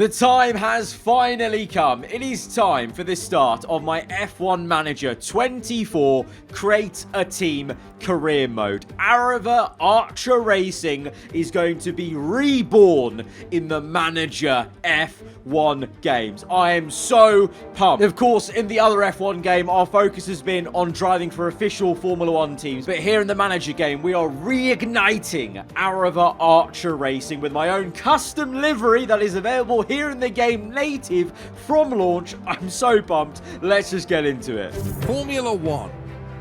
The time has finally come. It is time for the start of my F1 Manager 24 Create a Team career mode. Aarava Archer Racing is going to be reborn in the Manager F1 games. I am so pumped. Of course, in the other F1 game, our focus has been on driving for official Formula 1 teams. But here in the Manager game, we are reigniting Aarava Archer Racing with my own custom livery that is available here in the game native from launch. I'm so pumped. Let's just get into it. Formula 1.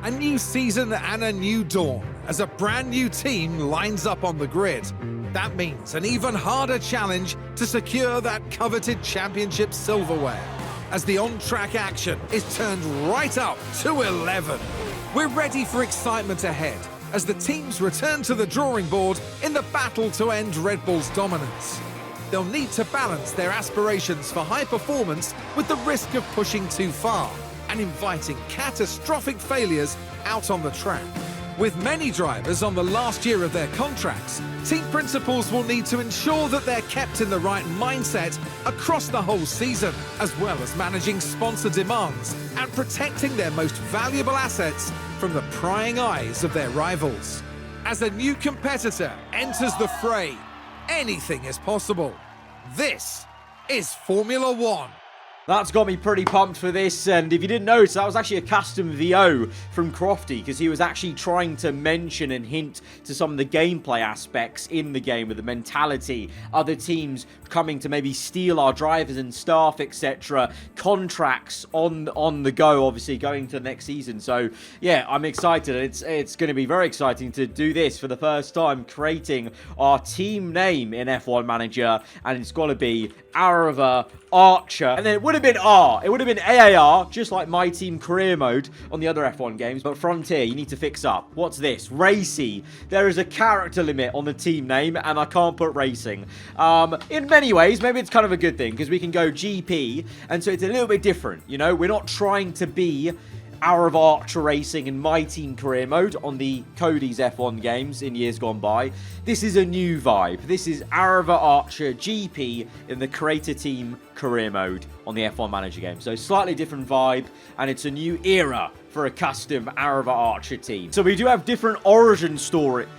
A new season and a new dawn as a brand new team lines up on the grid. That means an even harder challenge to secure that coveted championship silverware as the on-track action is turned right up to 11. We're ready for excitement ahead as the teams return to the drawing board in the battle to end Red Bull's dominance. They'll need to balance their aspirations for high performance with the risk of pushing too far and inviting catastrophic failures out on the track. With many drivers on the last year of their contracts, team principals will need to ensure that they're kept in the right mindset across the whole season, as well as managing sponsor demands and protecting their most valuable assets from the prying eyes of their rivals. As a new competitor enters the fray, anything is possible. This is Formula 1. That's got me pretty pumped for this, and if you didn't notice, that was actually a custom VO from Crofty, because he was actually trying to mention and hint to some of the gameplay aspects in the game with the mentality, other teams coming to maybe steal our drivers and staff, etc. Contracts on the go, obviously, going to the next season. So, yeah, I'm excited. It's going to be very exciting to do this for the first time, creating our team name in F1 Manager, and it's got to be Aarava Archer, and then it would have been R. It would have been AAR, just like My Team Career Mode on the other F1 games. But Frontier, you need to fix up. What's this? Racy. There is a character limit on the team name, and I can't put racing. In many ways, maybe it's kind of a good thing, because we can go GP, and so it's a little bit different. You know, we're not trying to be Aarava Archer Racing in My Team Career Mode on the Cody's F1 games in years gone by. This is a new vibe. This is Aarava Archer GP in the Creator Team Career Mode on the F1 Manager game. So slightly different vibe, and it's a new era for a custom Aarava Archer team. So we do have different origin stories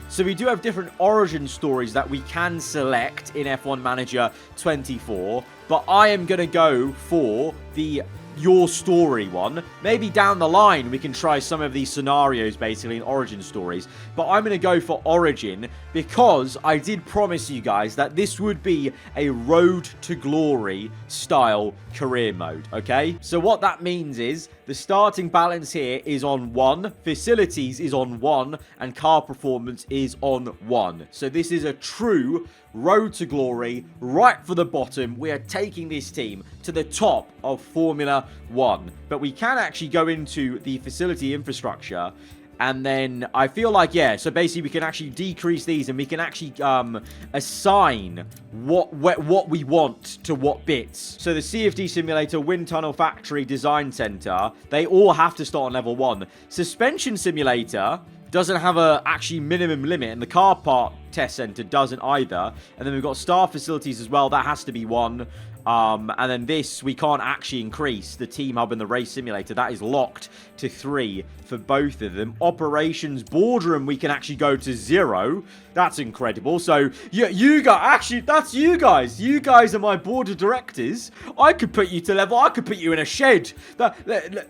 that we can select in F1 Manager 24, but I am going to go for the Your Story one. Maybe down the line we can try some of these scenarios basically in origin stories, but I'm going to go for origin because I did promise you guys that this would be a road to glory style career mode. Okay, so what that means is the starting balance here is on 1, facilities is on 1, and car performance is on 1. So this is a true road to glory, right for the bottom. We are taking this team to the top of Formula 1. But we can actually go into the facility infrastructure, and then I feel like, yeah, so basically we can actually decrease these, and we can actually assign what we want to what bits. So the CFD Simulator, Wind Tunnel Factory, Design Center, they all have to start on level 1. Suspension Simulator doesn't have a actually minimum limit, and the car part test center doesn't either. And then we've got staff facilities as well. That has to be 1. And then this, we can't actually increase the team hub and the race simulator. That is locked to 3 for both of them. Operations boardroom, we can actually go to 0. That's incredible. So, yeah, you guys, actually, that's you guys. You guys are my board of directors. I could put you to level. I could put you in a shed.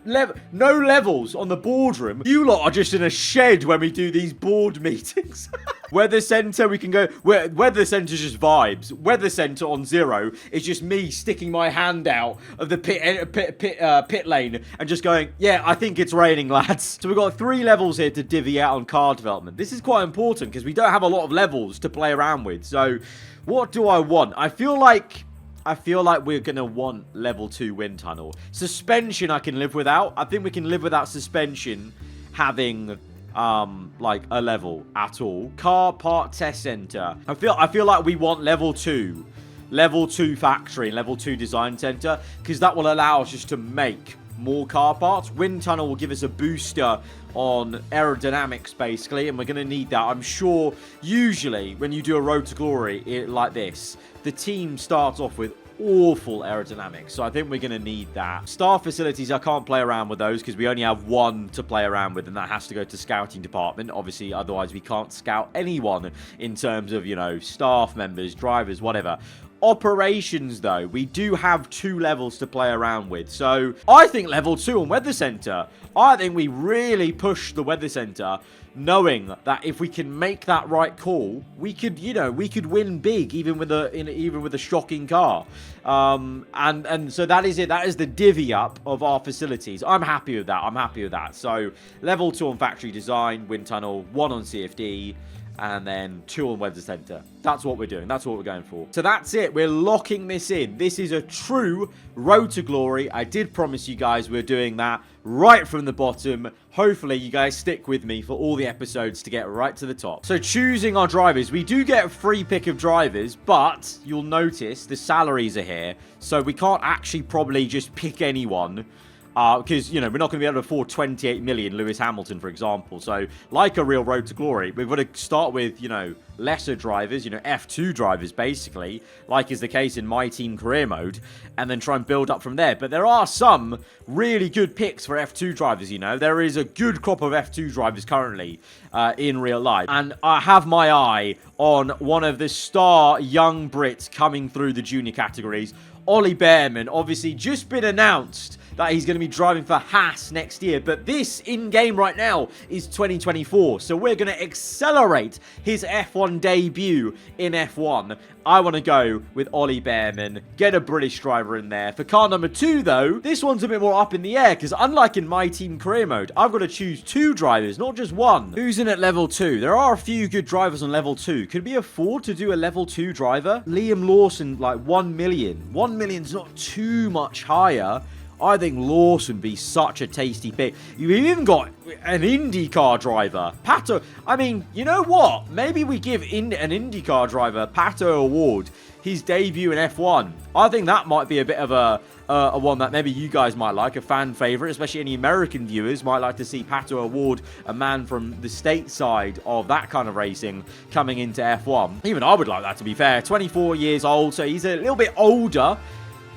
No levels on the boardroom. You lot are just in a shed when we do these board meetings. Weather center, we can go. Weather center is just vibes. Weather center on 0 is just me sticking my hand out of the pit lane and just going, yeah, I think it's raining, lads. So we've got 3 levels here to divvy out on car development. This is quite important because we don't have a lot of levels to play around with. So what do I want? I feel like we're going to want level 2 wind tunnel. Suspension I can live without. I think we can live without suspension having like a level at all. Car part test center. I feel like we want level 2 factory and level 2 design center, because that will allow us just to make more car parts. Wind tunnel will give us a booster on aerodynamics basically, and we're going to need that. I'm sure usually when you do a road to glory like this, the team starts off with awful aerodynamics. So I think we're going to need that. Star facilities, I can't play around with those because we only have one to play around with, and that has to go to scouting department. Obviously, otherwise we can't scout anyone in terms of, you know, staff members, drivers, whatever. Operations, though, we do have 2 levels to play around with. So I think level 2 on Weather Center. I think we really push the Weather Center, knowing that if we can make that right call, we could, you know, we could win big, even with a shocking car. And so that is it. That is the divvy up of our facilities. I'm happy with that. I'm happy with that. So level 2 on factory design, wind tunnel, 1 on CFD, and then 2 on Weather Center. That's what we're doing. That's what we're going for. So that's it. We're locking this in. This is a true road to glory. I did promise you guys we're doing that right from the bottom. Hopefully you guys stick with me for all the episodes to get right to the top. So choosing our drivers, we do get a free pick of drivers, but you'll notice the salaries are here. So we can't actually probably just pick anyone. Because, you know, we're not going to be able to afford 28 million Lewis Hamilton, for example. So, like a real road to glory, we've got to start with, you know, lesser drivers, you know, F2 drivers, basically, like is the case in My Team career mode, and then try and build up from there. But there are some really good picks for F2 drivers, you know. There is a good crop of F2 drivers currently in real life. And I have my eye on one of the star young Brits coming through the junior categories. Ollie Bearman, obviously just been announced that he's going to be driving for Haas next year. But this in-game right now is 2024. So we're going to accelerate his F1 debut in F1. I want to go with Ollie Bearman. Get a British driver in there. For car number 2, though, this one's a bit more up in the air. Because unlike in My Team career mode, I've got to choose 2 drivers, not just 1. Who's in at level 2? There are a few good drivers on level 2. Could we afford to do a level 2 driver? Liam Lawson, like 1 million. 1 million's not too much higher. I think Lawson would be such a tasty pick. You've even got an IndyCar driver. Pato, I mean, you know what? Maybe we give an IndyCar driver, Pato Award, his debut in F1. I think that might be a bit of a one that maybe you guys might like, a fan favorite, especially any American viewers might like to see Pato Award, a man from the stateside of that kind of racing, coming into F1. Even I would like that, to be fair. 24 years old, so he's a little bit older.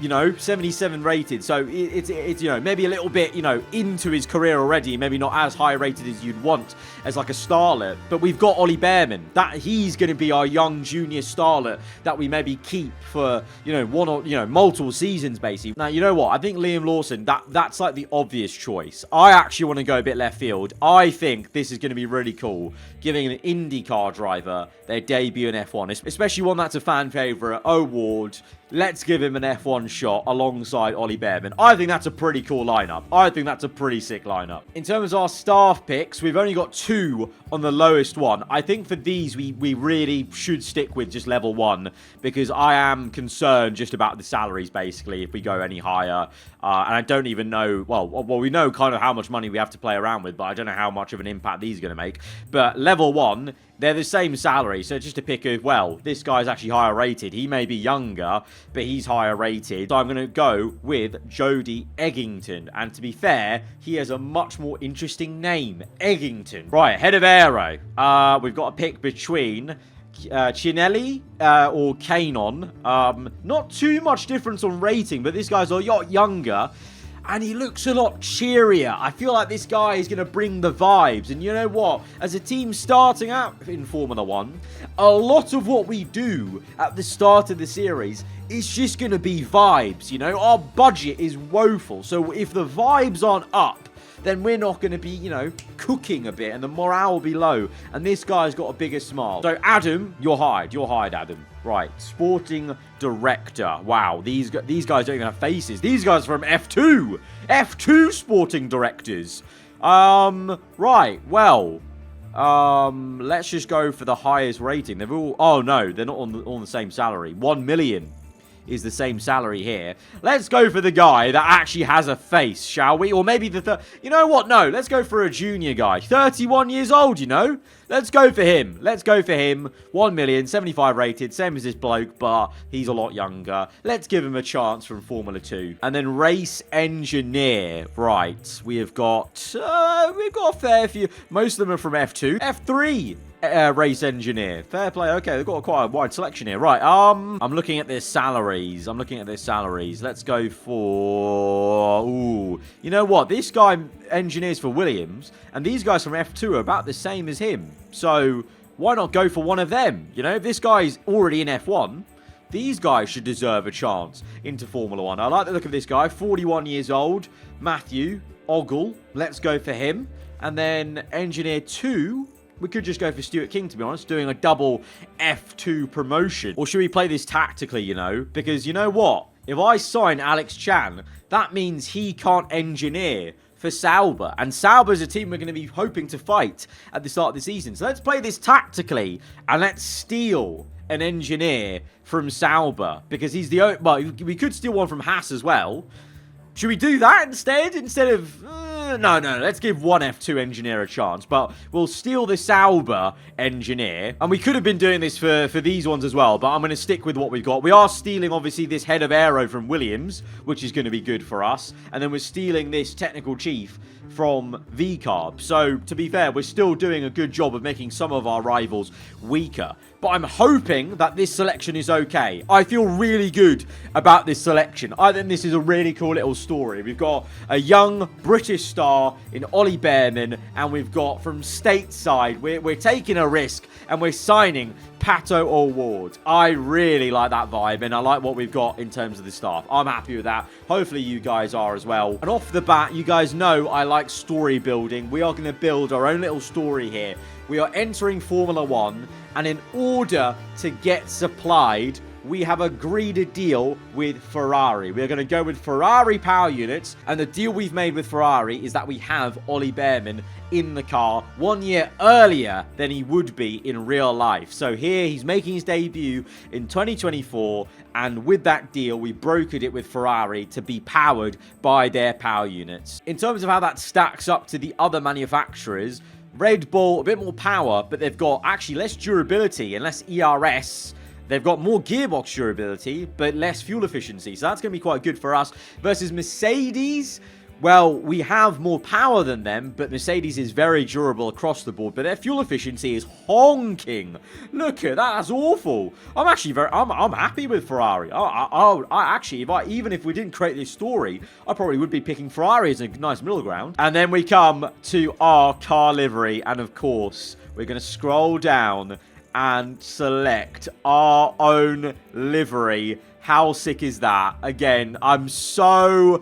You know, 77 rated. So it's you know, maybe a little bit, you know, into his career already. Maybe not as high rated as you'd want as like a starlet. But we've got Ollie Bearman. That he's going to be our young junior starlet that we maybe keep for, you know, one or, you know, multiple seasons basically. Now, you know what? I think Liam Lawson, that's like the obvious choice. I actually want to go a bit left field. I think this is going to be really cool, giving an IndyCar driver their debut in F1, especially one that's a fan favorite, Award. Let's give him an F1 shot alongside Ollie Bearman. I think that's a pretty cool lineup. I think that's a pretty sick lineup. In terms of our staff picks, we've only got 2 on the lowest one. I think for these, we really should stick with just level 1 because I am concerned just about the salaries, basically, if we go any higher. And I don't even know, well, we know kind of how much money we have to play around with, but I don't know how much of an impact these are going to make. But level 1, they're the same salary, so just a pick of, well, this guy's actually higher rated. He may be younger, but he's higher rated. So I'm going to go with Jody Eggington. And to be fair, he has a much more interesting name, Eggington. Right, head of aero. We've got a pick between Chinelli or Kanon. Not too much difference on rating, but this guy's a lot younger. And he looks a lot cheerier. I feel like this guy is going to bring the vibes. And you know what? As a team starting out in Formula 1, a lot of what we do at the start of the series is just going to be vibes, you know? Our budget is woeful. So if the vibes aren't up, then we're not going to be, you know, cooking a bit. And the morale will be low. And this guy's got a bigger smile. So, Adam, you're hired. You're hired, Adam. Right, sporting director. Wow, these guys don't even have faces. These guys are from F2. F2 sporting directors. Right, well, let's just go for the highest rating. They've all, oh no, they're not on the same salary. 1 million is the same salary here. Let's go for the guy that actually has a face, shall we? Or maybe you know what? No, let's go for a junior guy. 31 years old, you know? Let's go for him. Let's go for him. 1 million, 75 rated, same as this bloke, but he's a lot younger. Let's give him a chance from Formula 2. And then race engineer. Right, we've got a fair few. Most of them are from F2. F3. race engineer. Fair play. Okay, they've got quite a wide selection here. Right, I'm looking at their salaries. Let's go for... Ooh. You know what? This guy engineers for Williams, and these guys from F2 are about the same as him. So, why not go for one of them? You know, if this guy's already in F1... These guys should deserve a chance into Formula 1. I like the look of this guy. 41 years old. Matthew Ogle. Let's go for him. And then Engineer 2. We could just go for Stuart King, to be honest. Doing a double F2 promotion. Or should we play this tactically, you know? Because you know what? If I sign Alex Chan, that means he can't engineer for Sauber. And Sauber's a team we're going to be hoping to fight at the start of the season. So let's play this tactically. And let's steal an engineer from Sauber, because he's the only... Well, we could steal one from Haas as well. Should we do that instead? Instead of... No, let's give one F2 engineer a chance. But we'll steal the Sauber engineer. And we could have been doing this for these ones as well, but I'm going to stick with what we've got. We are stealing, obviously, this head of aero from Williams, which is going to be good for us. And then we're stealing this technical chief from VCarb. So, to be fair, we're still doing a good job of making some of our rivals weaker. But I'm hoping that this selection is okay. I feel really good about this selection. I think this is a really cool little story. We've got a young British star in Ollie Behrman, and we've got from stateside, we're taking a risk, and we're signing Pato O'Ward. I really like that vibe, and I like what we've got in terms of the staff. I'm happy with that. Hopefully you guys are as well. And off the bat, you guys know I like story building. We are going to build our own little story here. We are entering Formula 1, and in order to get supplied, we have agreed a deal with Ferrari. We're going to go with Ferrari power units, and the deal we've made with Ferrari is that we have Ollie Behrman in the car 1 year earlier than he would be in real life. So here, he's making his debut in 2024, and with that deal, we brokered it with Ferrari to be powered by their power units. In terms of how that stacks up to the other manufacturers, Red Bull, a bit more power, but they've got actually less durability and less ERS. They've got more gearbox durability, but less fuel efficiency. So that's going to be quite good for us. Versus Mercedes, well, we have more power than them, but Mercedes is very durable across the board. But their fuel efficiency is honking. Look at that. That's awful. I'm actually I'm happy with Ferrari. I actually, even if we didn't create this story, I probably would be picking Ferrari as a nice middle ground. And then we come to our car livery. And of course, we're going to scroll down and select our own livery. How sick is that? Again, I'm so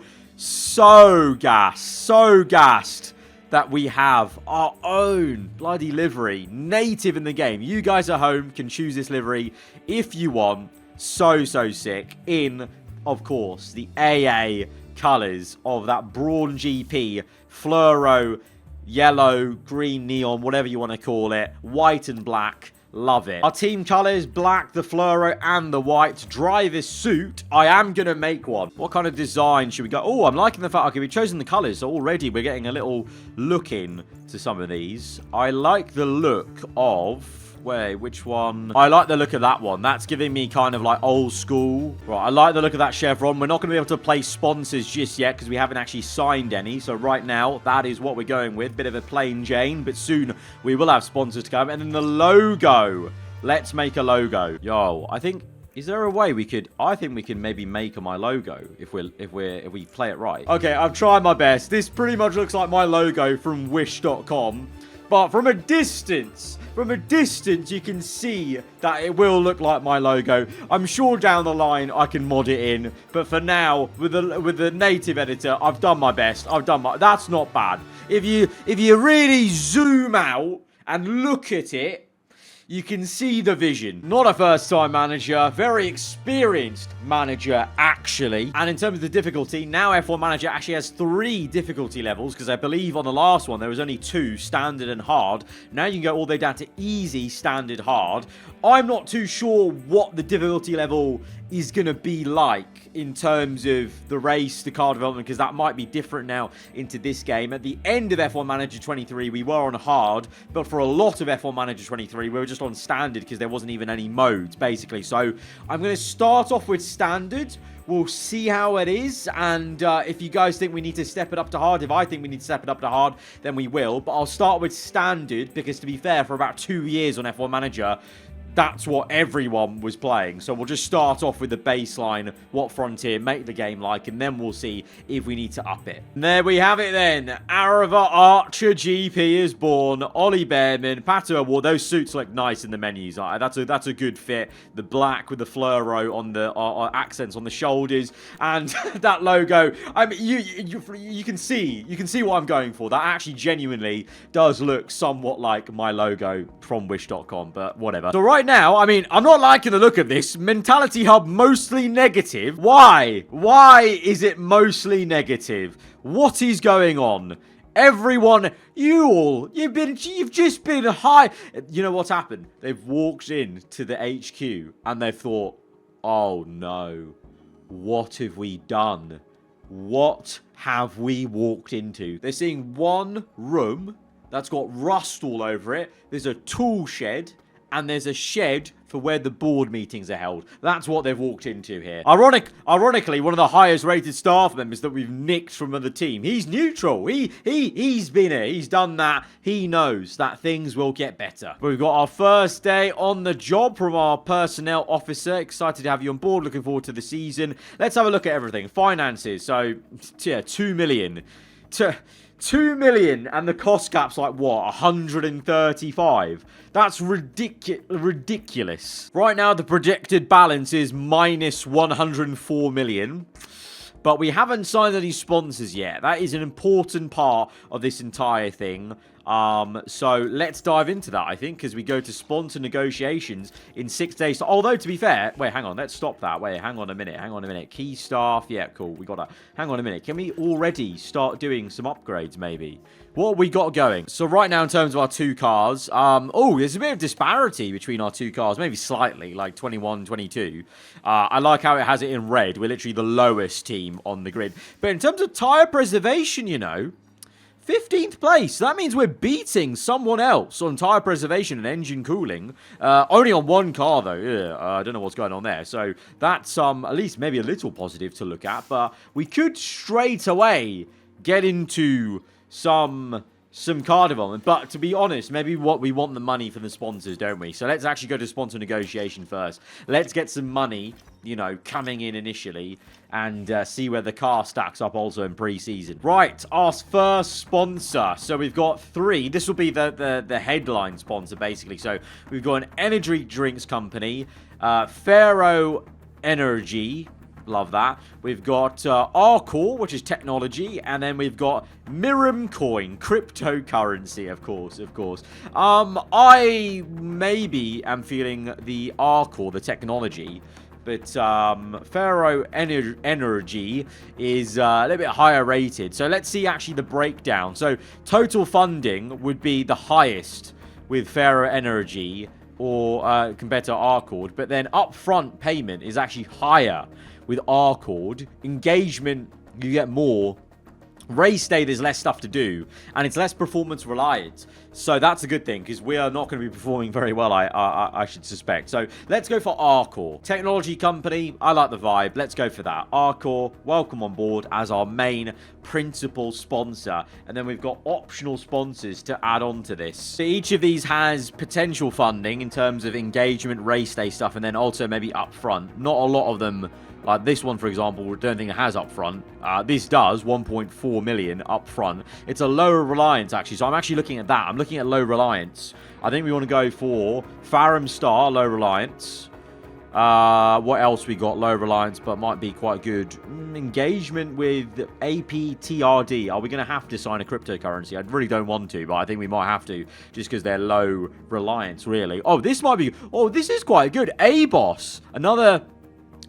gassed that we have our own bloody livery native in the game. You guys at home can choose this livery if you want. So sick. In, of course, the AA colours of that Brawn GP fluoro, yellow, green, neon, whatever you want to call it, white and black. Love it. Our team colours, black, the fluoro, and the white. Driver's suit. I am going to make one. What kind of design should we go? Oh, I'm liking the fact, okay, we've chosen the colours. So already we're getting a little look in to some of these. I like the look of... Wait, which one? I like the look of that one. That's giving me kind of like old school. Right, I like the look of that chevron. We're not going to be able to place sponsors just yet because we haven't actually signed any. So right now, that is what we're going with. Bit of a plain Jane, but soon we will have sponsors to come. And then the logo. Let's make a logo. Yo, I think... Is there a way we could... I think we can maybe make my logo if we play it right. Okay, I've tried my best. This pretty much looks like my logo from wish.com. But from a distance, you can see that it will look like my logo. I'm sure down the line I can mod it in. But for now, with the native editor, I've done my best. That's not bad. If you really zoom out and look at it, you can see the vision. Not a first-time manager, very experienced manager, actually. And in terms of the difficulty, now F1 Manager actually has 3 difficulty levels, because I believe on the last one there was only 2, standard and hard. Now you can go all the way down to easy, standard, hard. I'm not too sure what the difficulty level is going to be like in terms of the race, the car development, because that might be different now into this game. At the end of F1 Manager 23, we were on hard, but for a lot of F1 Manager 23, we were just on standard because there wasn't even any modes, basically. So I'm going to start off with standard. We'll see how it is, and if you guys think we need to step it up to hard, if I think we need to step it up to hard, then we will. But I'll start with standard, because to be fair, for about 2 years on F1 Manager, that's what everyone was playing. So we'll just start off with the baseline, what Frontier make the game like, and then we'll see if we need to up it. And there we have it then. Aarava Archer GP is born. Ollie Behrman, Pato Award. Those suits look nice in the menus. That's a good fit. The black with the fluoro on the accents on the shoulders, and that logo. I mean, you can see what I'm going for. That actually genuinely does look somewhat like my logo from Wish.com, but whatever. So right now, I mean, I'm not liking the look of this. Mentality Hub mostly negative. Why? Why is it mostly negative? What is going on? Everyone, you've just been high. You know what's happened? They've walked in to the HQ and they've thought, oh no, what have we done? What have we walked into? They're seeing one room that's got rust all over it. There's a tool shed. And there's a shed for where the board meetings are held. That's what they've walked into here. Ironically, one of the highest rated staff members that we've nicked from another team. He's neutral. He's been here. He's done that. He knows that things will get better. We've got our first day on the job from our personnel officer. Excited to have you on board. Looking forward to the season. Let's have a look at everything. Finances. So, yeah, 2 million. 2 million, and the cost cap's like, what, 135? That's ridiculous. Right now, the projected balance is minus 104 million. But we haven't signed any sponsors yet. That is an important part of this entire thing. So let's dive into that, I think, because we go to sponsor negotiations in 6 days. Although, to be fair, wait, hang on, let's stop that. Wait, hang on a minute. Key staff, yeah, cool, we got that. Hang on a minute, can we already start doing some upgrades, maybe? What have we got going? So right now, in terms of our two cars, oh, there's a bit of disparity between our two cars, maybe slightly, like 21, 22. I like how it has it in red. We're literally the lowest team on the grid. But in terms of tyre preservation, you know, 15th place. So that means we're beating someone else on tyre preservation and engine cooling. Only on one car, though. I don't know what's going on there. So that's at least maybe a little positive to look at. But we could straight away get into some car development. But to be honest, maybe we want the money from the sponsors, don't we? So let's actually go to sponsor negotiation first. Let's get some money, you know, coming in initially, and see where the car stacks up also in pre-season. Right, our first sponsor. So we've got 3. This will be the headline sponsor, basically. So we've got an energy drinks company, Ferro Energy. Love that. We've got Arcore, which is technology, and then we've got Miram Coin, cryptocurrency, of course. I maybe am feeling the Arcore, the technology, but Ferro Energy is a little bit higher rated. So let's see actually the breakdown. So total funding would be the highest with Ferro Energy, or compared to Arcord, but then upfront payment is actually higher with Arcord. Engagement, you get more. Race day, there's less stuff to do, and it's less performance reliant. So that's a good thing, because we are not going to be performing very well, I should suspect. So let's go for Arcore. Technology company, I like the vibe. Let's go for that. Arcore, welcome on board as our main principal sponsor. And then we've got optional sponsors to add on to this. So each of these has potential funding in terms of engagement, race day stuff, and then also maybe upfront. Not a lot of them. Like this one, for example, I don't think it has upfront. This does, 1.4 million upfront. It's a lower reliance, actually. So I'm actually looking at that. I'm looking at low reliance. I think we want to go for Farum Star, low reliance. What else we got? Low reliance, but might be quite good. Engagement with APTRD. Are we going to have to sign a cryptocurrency? I really don't want to, but I think we might have to, just because they're low reliance, really. Oh, this might be... Oh, this is quite good. ABOS. Another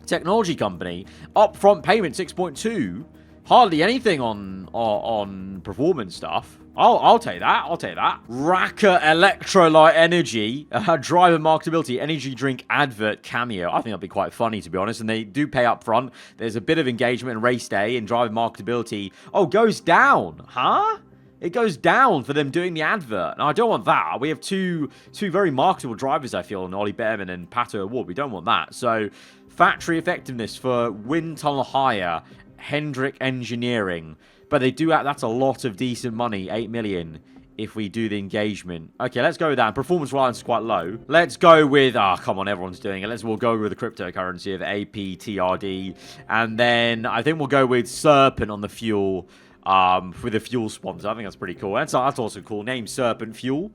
technology company. Upfront payment 6.2. Hardly anything on performance stuff. I'll take that. I'll take that. Raka Electrolyte Energy. Driver marketability. Energy drink advert cameo. I think that'd be quite funny, to be honest. And they do pay up front. There's a bit of engagement in race day. And driver marketability. Oh, goes down. Huh? It goes down for them doing the advert. And I don't want that. We have two very marketable drivers, I feel, in Ollie Behrman and Pato Award. We don't want that. So, factory effectiveness for wind tunnel hire. Hendrick Engineering. But they do have, that's a lot of decent money, 8 million, if we do the engagement. Okay, let's go with that. Performance reliance is quite low. Let's go with, come on, everyone's doing it. We'll go with the cryptocurrency of APTRD. And then I think we'll go with Serpent on the fuel, with a fuel sponsor. I think that's pretty cool. That's also cool. Name Serpent Fuel.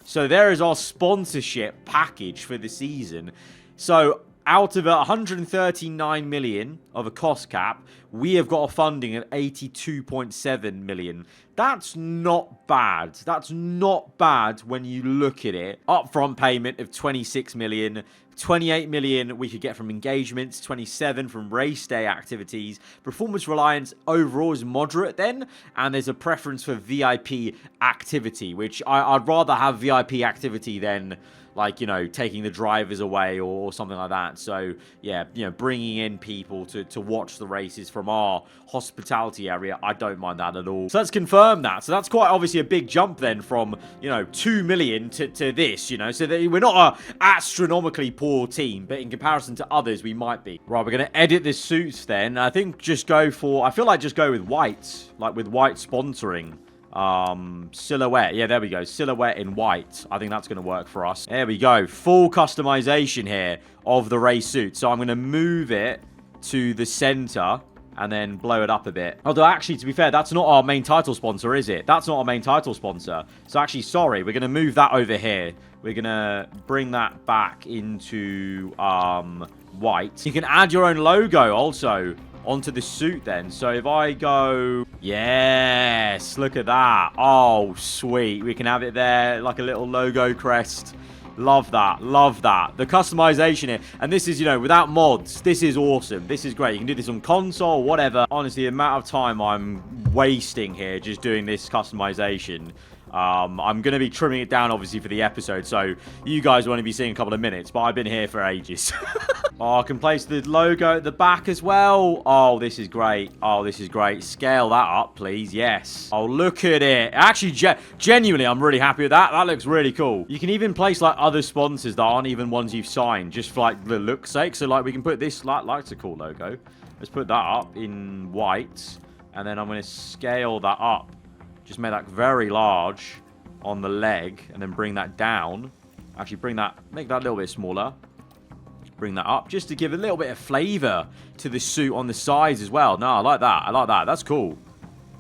So there is our sponsorship package for the season. So out of 139 million of a cost cap, we have got a funding of 82.7 million. That's not bad. That's not bad when you look at it. Upfront payment of 26 million. 28 million we could get from engagements, 27 from race day activities. Performance reliance overall is moderate then, and there's a preference for VIP activity, which I'd rather have VIP activity than, like, you know, taking the drivers away or something like that. So, yeah, you know, bringing in people to watch the races from our hospitality area, I don't mind that at all. So let's confirm that. So that's quite obviously a big jump then from, you know, 2 million to this, you know. So that we're not a astronomically poor team, but in comparison to others, we might be. Right, we're going to edit the suits then. I think just go for, I feel like just go with white, like with white sponsoring. Silhouette. Yeah, there we go. Silhouette in white. I think that's going to work for us. There we go. Full customization here of the race suit. So I'm going to move it to the center and then blow it up a bit. Although, actually, to be fair, that's not our main title sponsor, is it? That's not our main title sponsor. So, actually, sorry. We're going to move that over here. We're going to bring that back into white. You can add your own logo also onto the suit then. So if I go, yes, look at that. Oh, sweet. We can have it there like a little logo crest. Love that. Love that. The customization here. And this is, you know, without mods, this is awesome. This is great. You can do this on console, whatever. Honestly, the amount of time I'm wasting here just doing this customization. I'm going to be trimming it down, obviously, for the episode, so you guys will only be seeing a couple of minutes, but I've been here for ages. Oh, I can place the logo at the back as well. Oh, this is great. Oh, this is great. Scale that up, please. Yes. Oh, look at it. Actually, genuinely, I'm really happy with that. That looks really cool. You can even place, like, other sponsors that aren't even ones you've signed, just for, like, the look's sake. So, like, we can put this, like it's a cool logo. Let's put that up in white, and then I'm going to scale that up. Just make that very large on the leg and then bring that down. Actually, make that a little bit smaller. Bring that up just to give a little bit of flavor to the suit on the sides as well. No, I like that. I like that. That's cool.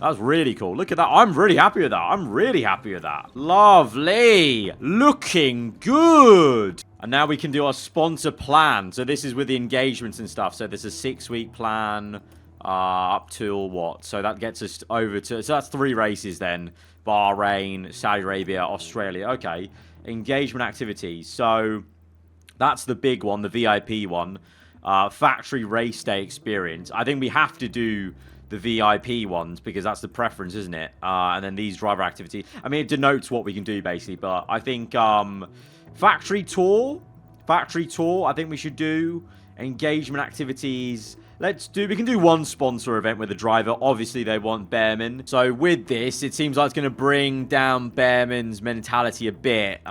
That's really cool. Look at that. I'm really happy with that. I'm really happy with that. Lovely. Looking good. And now we can do our sponsor plan. So this is with the engagements and stuff. So there's a 6-week plan. Up till what? So that gets us over to... So that's 3 races then. Bahrain, Saudi Arabia, Australia. Okay. Engagement activities. So that's the big one, the VIP one. Factory race day experience. I think we have to do the VIP ones because that's the preference, isn't it? And then these driver activity. I mean, it denotes what we can do, basically. But I think factory tour, I think we should do. Engagement activities... we can do one sponsor event with a driver. Obviously, they want Behrman. So with this, it seems like it's going to bring down Behrman's mentality a bit.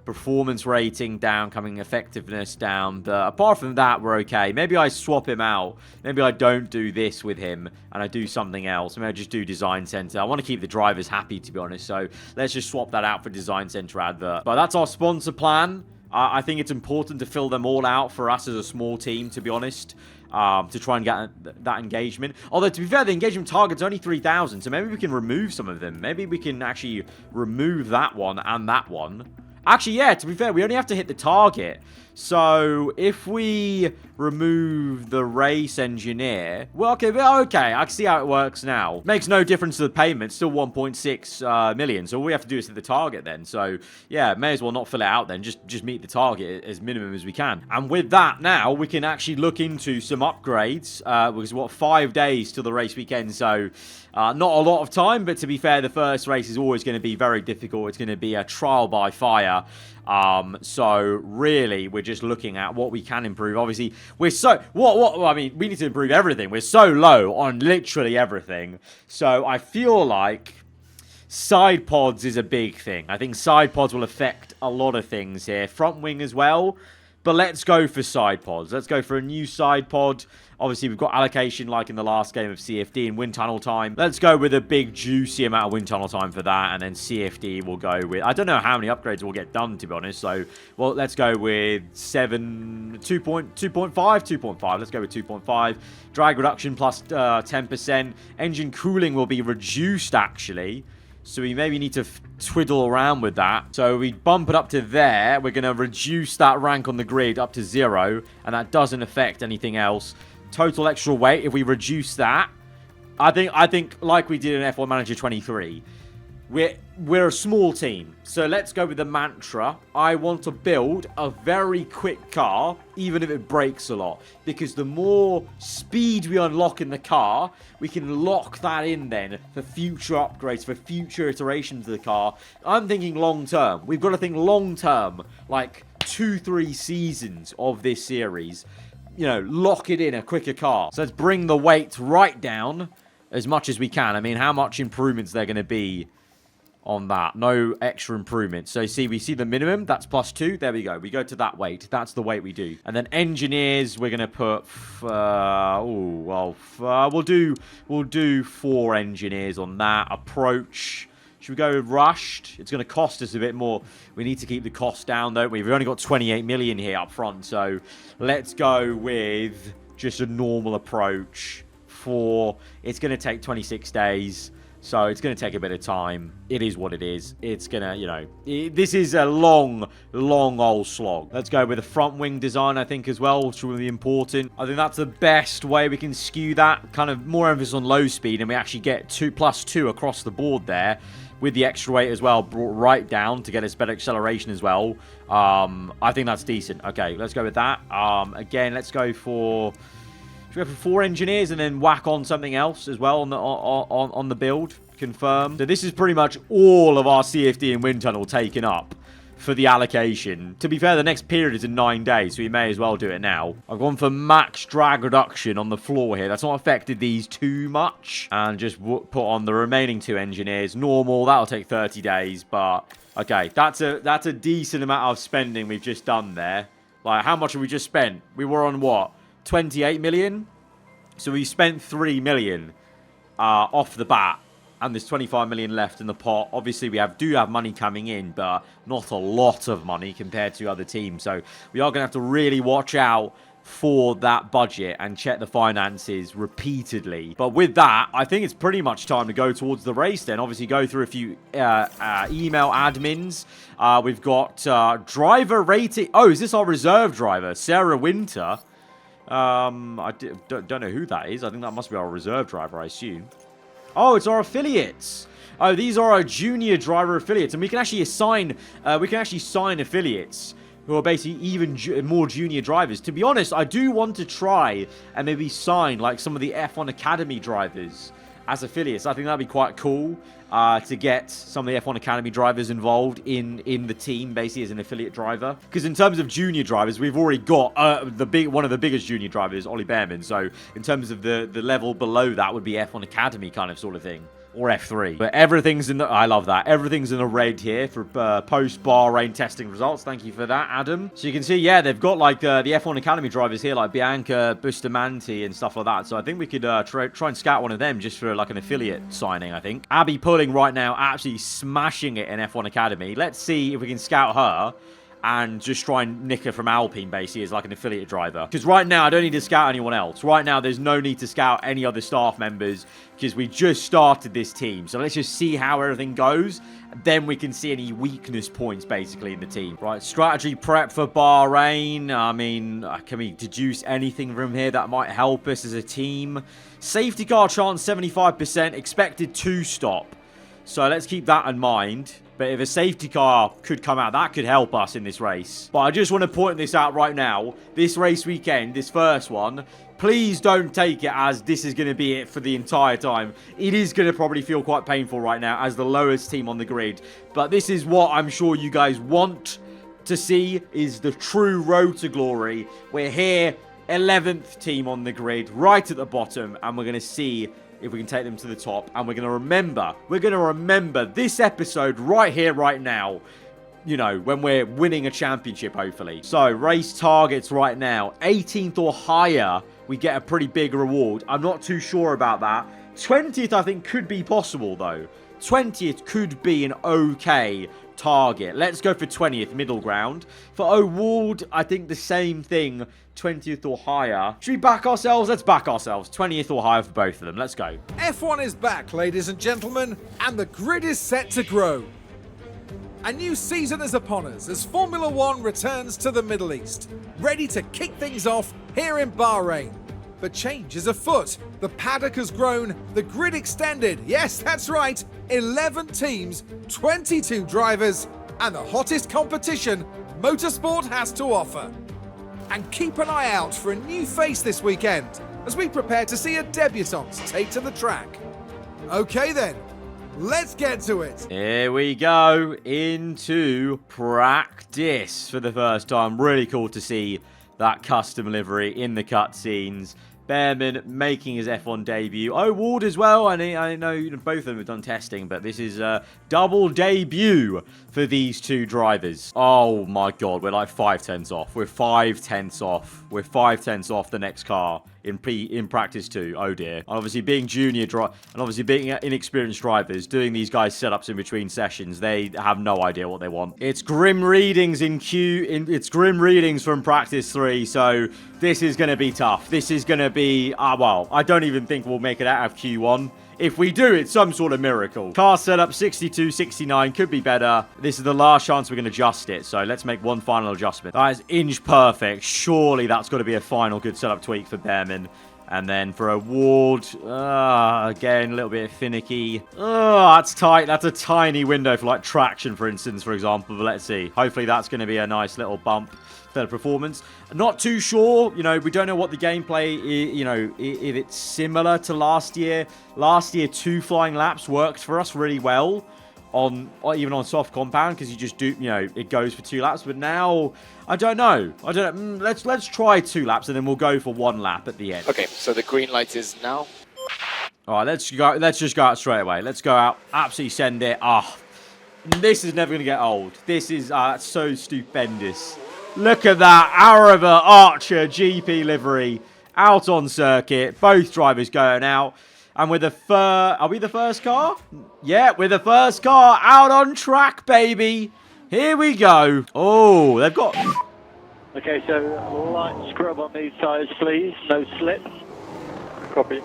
Performance rating down, coming effectiveness down. But apart from that, we're okay. Maybe I swap him out. Maybe I don't do this with him and I do something else. Maybe I just do Design Center. I want to keep the drivers happy, to be honest. So let's just swap that out for Design Center advert. But that's our sponsor plan. I think it's important to fill them all out for us as a small team, to be honest, to try and get that engagement. Although, to be fair, the engagement target's only 3,000, so maybe we can remove some of them. Maybe we can actually remove that one and that one. Actually, yeah, to be fair, we only have to hit the target. So, if we remove the race engineer... Well, okay, I can see how it works now. Makes no difference to the payment. Still 1.6 million. So, all we have to do is hit the target then. So, yeah, may as well not fill it out then. Just meet the target as minimum as we can. And with that, now, we can actually look into some upgrades. Because, 5 days till the race weekend. So, not a lot of time. But to be fair, the first race is always going to be very difficult. It's going to be a trial by fire. So really we're just looking at what we can improve. Obviously we're so I mean, we need to improve everything. We're so low on literally everything. So I feel like side pods is a big thing. I think side pods will affect a lot of things here. Front wing as well. But let's go for side pods. Let's go for a new side pod. Obviously, we've got allocation like in the last game of CFD and wind tunnel time. Let's go with a big, juicy amount of wind tunnel time for that. And then CFD will go with... I don't know how many upgrades will get done, to be honest. So, well, let's go with 2.5. Let's go with 2.5. Drag reduction plus 10%. Engine cooling will be reduced, actually. So we maybe need to twiddle around with that. So we bump it up to there. We're going to reduce that rank on the grid up to 0. And that doesn't affect anything else. Total extra weight, if we reduce that, I think like we did in F1 Manager 23, we're a small team. So let's go with the mantra. I want to build a very quick car, even if it breaks a lot. Because the more speed we unlock in the car, we can lock that in then for future upgrades, for future iterations of the car. I'm thinking long term. We've got to think long term, like 2-3 seasons of this series. You know, lock it in a quicker car. So let's bring the weight right down as much as we can. I mean, how much improvements there going to be on that? No extra improvements. So see, we see the minimum. That's +2. There we go. We go to that weight. That's the weight we do. And then engineers, we're going to put... we'll do 4 engineers on that. Approach... Should we go with rushed? It's going to cost us a bit more. We need to keep the cost down, don't we? We've only got 28 million here up front. So let's go with just a normal approach for... It's going to take 26 days. So it's going to take a bit of time. It is what it is. It's going to, you know... this is a long old slog. Let's go with a front wing design, I think, as well, which will be important. I think that's the best way we can skew that. Kind of more emphasis on low speed, and we actually get +2 across the board there. With the extra weight as well, brought right down to get us better acceleration as well. I think that's decent. Okay, let's go with that. Again, let's go for... Should we go for 4 engineers and then whack on something else as well on the build? Confirmed. So this is pretty much all of our CFD and wind tunnel taken up for the allocation. To be fair, the next period is in 9 days, so we may as well do it now. I've gone for max drag reduction on the floor here. That's not affected these too much. And just put on the remaining 2 engineers. Normal, that'll take 30 days, but... Okay, that's a decent amount of spending we've just done there. Like, how much have we just spent? We were on, what, 28 million? So we spent 3 million off the bat. And there's 25 million left in the pot. Obviously, we do have money coming in, but not a lot of money compared to other teams. So we are going to have to really watch out for that budget and check the finances repeatedly. But with that, I think it's pretty much time to go towards the race then. Obviously, go through a few email admins. We've got driver rating. Oh, is this our reserve driver? Sarah Winter. I don't know who that is. I think that must be our reserve driver, I assume. Oh, it's our affiliates. Oh, these are our junior driver affiliates. And we can actually assign... sign affiliates who are basically even more junior drivers. To be honest, I do want to try and maybe sign like some of the F1 Academy drivers as affiliates. I think that'd be quite cool to get some of the F1 Academy drivers involved in the team, basically as an affiliate driver. Because in terms of junior drivers, we've already got one of the biggest junior drivers, Ollie Behrman. So in terms of the level below that would be F1 Academy kind of sort of thing. Or F3. But everything's in the... I love that. Everything's in the red here for post-Bahrain testing results. Thank you for that, Adam. So you can see, yeah, they've got like the F1 Academy drivers here, like Bianca, Bustamante, and stuff like that. So I think we could try and scout one of them just for like an affiliate signing, I think. Abby Pulling right now, absolutely smashing it in F1 Academy. Let's see if we can scout her and just try and nick her from Alpine, basically, as like an affiliate driver. Because right now, I don't need to scout anyone else. Right now, there's no need to scout any other staff members because we just started this team. So let's just see how everything goes. Then we can see any weakness points, basically, in the team. Right, strategy prep for Bahrain. I mean, can we deduce anything from here that might help us as a team? Safety car chance, 75%. Expected to stop. So let's keep that in mind. But if a safety car could come out, that could help us in this race. But I just want to point this out right now. This race weekend, this first one, please don't take it as this is going to be it for the entire time. It is going to probably feel quite painful right now as the lowest team on the grid. But this is what I'm sure you guys want to see, is the true road to glory. We're here, 11th team on the grid, right at the bottom, and we're going to see if we can take them to the top. And we're going to remember this episode right here, right now, you know, when we're winning a championship, hopefully. So, race targets right now, 18th or higher, we get a pretty big reward. I'm not too sure about that. 20th, I think, could be possible, though. 20th could be an okay target. Let's go for 20th, middle ground. For award, I think the same thing, 20th or higher. Should we back ourselves? Let's back ourselves. 20th or higher for both of them. Let's go. F1 is back, ladies and gentlemen, and the grid is set to grow. A new season is upon us as Formula One returns to the Middle East, ready to kick things off here in Bahrain. But change is afoot. The paddock has grown, the grid extended. Yes, that's right. 11 teams, 22 drivers, and the hottest competition motorsport has to offer. And keep an eye out for a new face this weekend as we prepare to see a debutant take to the track. Okay then, let's get to it. Here we go into practice for the first time. Really cool to see that custom livery in the cutscenes. Behrman making his F1 debut. Oh, Ward as well. I know both of them have done testing, but this is a double debut for these two drivers. Oh my god, we're like 5/10 off. We're 5/10 off. We're 5/10 off the next car in practice too. Oh dear. And obviously being being inexperienced drivers, doing these guys setups in between sessions, they have no idea what they want. It's grim readings it's grim readings from practice 3, so this is going to be tough. This is going to be, well, I don't even think we'll make it out of Q1. If we do, it's some sort of miracle. Car setup 62, 69, could be better. This is the last chance we can adjust it, so let's make one final adjustment. That is inch perfect. Surely that's got to be a final good setup tweak for Behrman. And then for a Ward, again, a little bit finicky. That's tight. That's a tiny window for like traction, for instance, for example. But let's see. Hopefully that's going to be a nice little bump for the performance. Not too sure. You know, we don't know what the gameplay is, you know, if it's similar to last year. Last year, 2 flying laps worked for us really well. Even on soft compound, because you just do, you know, it goes for 2 laps. But now, I don't know. Let's try 2 laps and then we'll go for 1 lap at the end. Okay, so the green light is now. All right, let's just go out straight away. Let's go out, absolutely send it. This is never going to get old. This is so stupendous. Look at that aarava Archer GP livery out on circuit. Both drivers going out. And we're are we the first car? Yeah, we're the first car out on track, baby. Here we go. Oh, they've got... Okay, so light scrub on these tyres, please. No slips. Copy.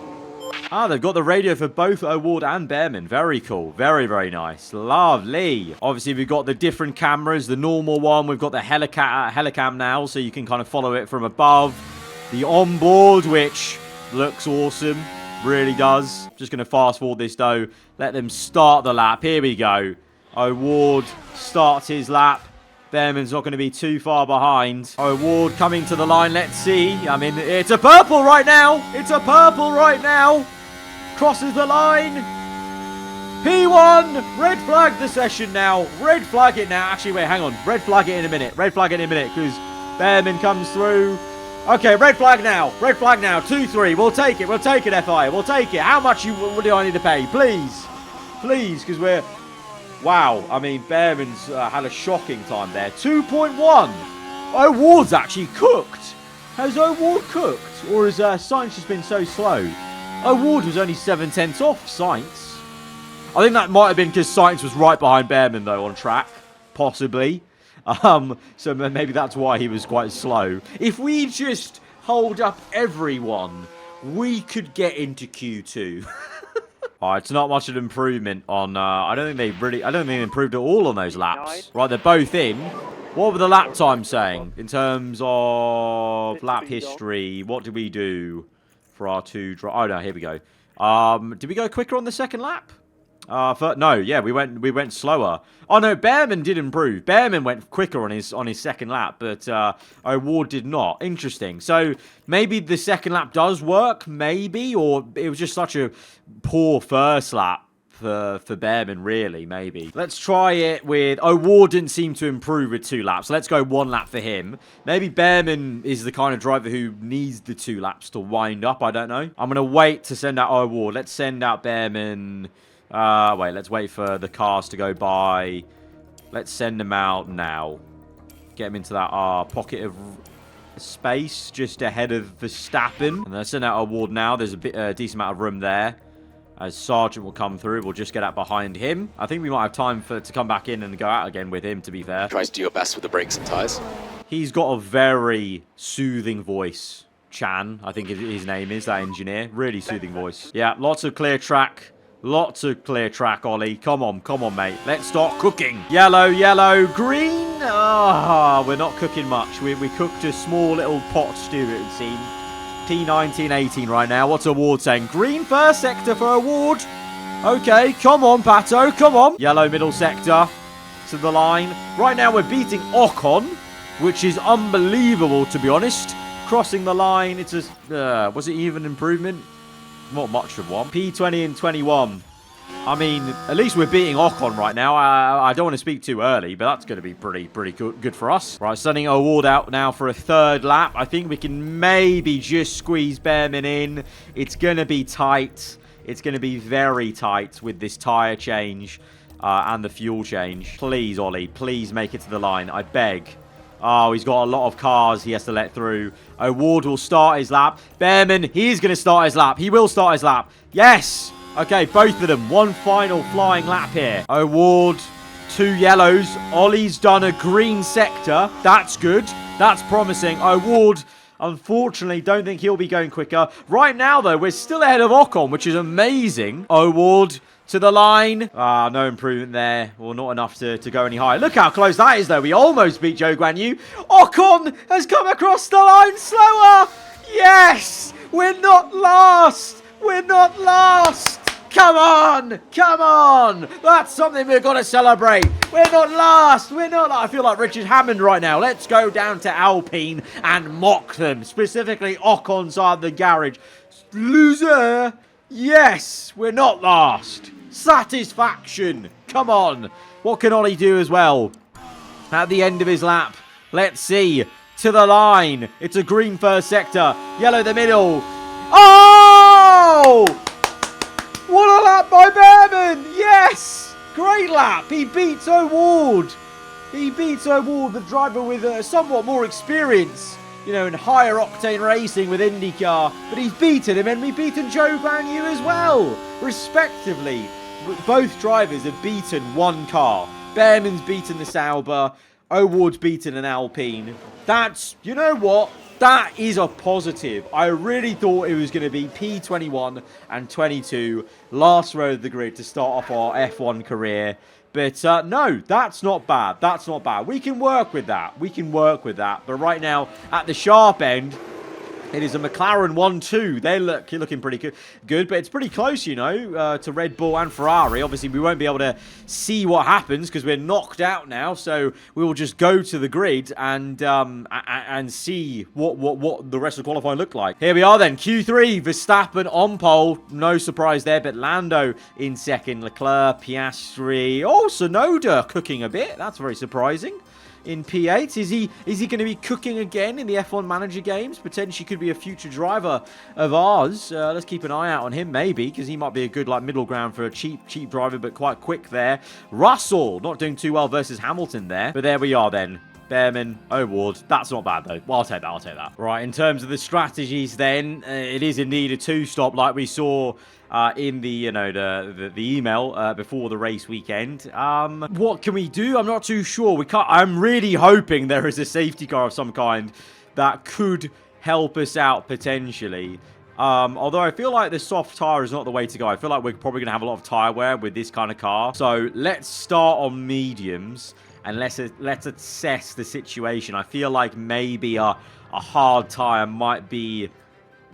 They've got the radio for both O'Ward and Behrman. Very cool. Very, very nice. Lovely. Obviously, we've got the different cameras. The normal one. We've got the helicam now, so you can kind of follow it from above. The onboard, which looks awesome. Really does. Just going to fast forward this, though. Let them start the lap. Here we go. O'Ward starts his lap. Behrman's not going to be too far behind. O'Ward coming to the line. Let's see. I mean, it's a purple right now. It's a purple right now. Crosses the line. P1. Red flag the session now. Red flag it now. Actually, wait, hang on. Red flag it in a minute. Red flag it in a minute because Behrman comes through. Okay, red flag now. Red flag now. 2-3. We'll take it. We'll take it, FI. We'll take it. How much do I need to pay? Please. Please, because we're... Wow. I mean, Behrman's had a shocking time there. 2.1. O'Ward's actually cooked. Has O'Ward cooked? Or has Sainz just been so slow? O'Ward was only 7/10 off Sainz. I think that might have been because Sainz was right behind Behrman, though, on track. Possibly. So maybe that's why he was quite slow. If we just hold up everyone, we could get into Q2. It's not much of an improvement on, I don't think they improved at all on those laps. Right, they're both in. What were the lap times saying in terms of lap history? What did we do for our two oh no, here we go. Did we go quicker on the second lap? No, yeah, we went slower. Oh no, Behrman did improve. Behrman went quicker on his second lap, but O'Ward did not. Interesting. So maybe the second lap does work, maybe, or it was just such a poor first lap for Behrman, really, maybe. Let's try it with... O'Ward didn't seem to improve with 2 laps. Let's go 1 lap for him. Maybe Behrman is the kind of driver who needs the 2 laps to wind up. I don't know. I'm going to wait to send out O'Ward. Let's send out Behrman... wait, let's wait for the cars to go by. Let's send them out now. Get him into that pocket of space just ahead of Verstappen. And let's send out O'Ward now. There's a decent amount of room there. As Sargent will come through, we'll just get out behind him. I think we might have time to come back in and go out again with him, to be fair. Tries to do your best with the brakes and tyres. He's got a very soothing voice. Chan, I think his name is, that engineer. Really soothing voice. Yeah, lots of clear track. Lots of clear track, Ollie. Come on, mate. Let's start cooking. Yellow, yellow, green. We're not cooking much. We cooked a small little pot stew, it would seem. P1918 right now. What's O'Ward saying? Green first sector for O'Ward. Okay, come on, Pato, come on. Yellow middle sector to the line. Right now we're beating Ocon, which is unbelievable, to be honest. Crossing the line. It's a... was it even improvement? Not much of one. P20 and 21. I mean, at least we're beating Ocon right now. I don't want to speak too early, but that's going to be pretty good for us. Right, sending O'Ward out now for a 3rd lap. I think we can maybe just squeeze Behrman in. It's going to be tight. It's going to be very tight with this tyre change and the fuel change. Please, Ollie, please make it to the line. I beg. Oh, he's got a lot of cars he has to let through. O'Ward will start his lap. Behrman, he's going to start his lap. He will start his lap. Yes! Okay, both of them. One final flying lap here. O'Ward, 2 yellows. Ollie's done a green sector. That's good. That's promising. O'Ward, unfortunately, don't think he'll be going quicker. Right now, though, we're still ahead of Ocon, which is amazing. O'Ward to the line. No improvement there. Well, not enough to go any higher. Look how close that is, though. We almost beat Zhou Guanyu. Ocon has come across the line slower. Yes! We're not last. We're not last. Come on! Come on! That's something we're going to celebrate. We're not last. We're not... I feel like Richard Hammond right now. Let's go down to Alpine and mock them. Specifically, Ocon side of the garage. Loser! Yes! We're not last. Satisfaction. Come on. What can Ollie do as well? At the end of his lap. Let's see. To the line. It's a green first sector. Yellow the middle. Oh! What a lap by Behrman. Yes! Great lap. He beats O'Ward. He beats O'Ward, the driver with somewhat more experience, you know, in higher octane racing with IndyCar. But he's beaten him, and we've beaten Zhou Guanyu as well, respectively. Both drivers have beaten one car. Behrman's beaten the Sauber. O'Ward's beaten an Alpine. That's, you know what? That is a positive. I really thought it was going to be P21 and 22, last row of the grid to start off our F1 career. But no, that's not bad. That's not bad. We can work with that. We can work with that. But right now, at the sharp end, it is a McLaren 1-2. They're looking pretty good, but it's pretty close, you know, to Red Bull and Ferrari. Obviously, we won't be able to see what happens because we're knocked out now. So we will just go to the grid and see what the rest of the qualifying look like. Here we are then, Q3, Verstappen on pole. No surprise there, but Lando in second. Leclerc, Piastri. Oh, Sonoda cooking a bit. That's very surprising. In P8, is he going to be cooking again in the F1 Manager games? Potentially could be a future driver of ours. Let's keep an eye out on him, maybe, because he might be a good middle ground for a cheap driver, but quite quick there. Russell not doing too well versus Hamilton there, but there we are then. Bearman, O'Ward. That's not bad, though. Well, I'll take that. I'll take that. Right, in terms of the strategies, then, it is indeed a two-stop, like we saw in the, you know, the email before the race weekend. What can we do? I'm not too sure. We can't. I'm really hoping there is a safety car of some kind that could help us out potentially. Although I feel like the soft tire is not the way to go. I feel like we're probably going to have a lot of tire wear with this kind of car. So let's start on mediums. And let's assess the situation. I feel like maybe a hard tyre might be,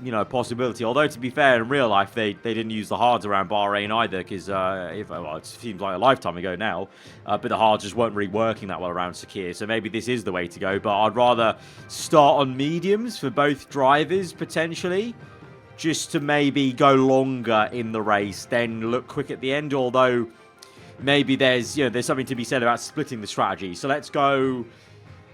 you know, a possibility. Although, to be fair, in real life, they didn't use the hards around Bahrain either. Because, well, it seems like a lifetime ago now. But the hards just weren't really working that well around Sakir. So maybe this is the way to go. But I'd rather start on mediums for both drivers, potentially. Just to maybe go longer in the race, then look quick at the end. Although... maybe there's something to be said about splitting the strategy. So let's go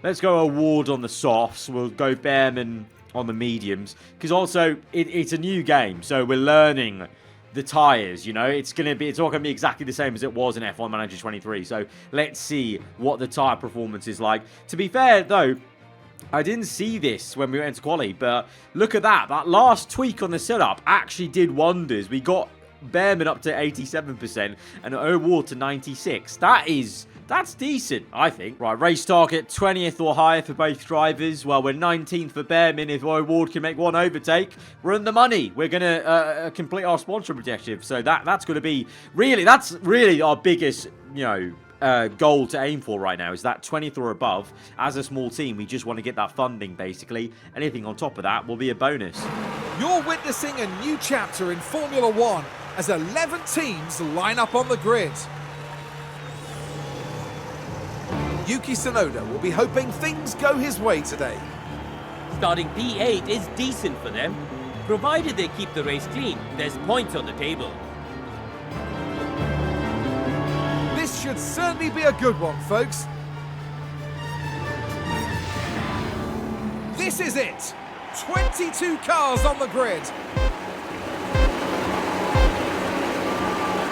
O'Ward on the softs. We'll go Bearman on the mediums. Because also, it's a new game. So we're learning the tyres, you know. It's not going to be exactly the same as it was in F1 Manager 23. So let's see what the tyre performance is like. To be fair, though, I didn't see this when we went into quali. But look at that. That last tweak on the setup actually did wonders. We got Bearman up to 87% and O'Ward to 96%. That's decent, I think. Right, race target 20th or higher for both drivers. Well, we're 19th for Bearman. If O'Ward can make one overtake, we're in the money. We're going to complete our sponsor objective. So that's going to be that's really our biggest, you know, goal to aim for right now, is that 20th or above. As a small team, we just want to get that funding, basically. Anything on top of that will be a bonus. You're witnessing a new chapter in Formula One as 11 teams line up on the grid. Yuki Tsunoda will be hoping things go his way today. Starting P8 is decent for them. Provided they keep the race clean, there's points on the table. This should certainly be a good one, folks. This is it. 22 cars on the grid.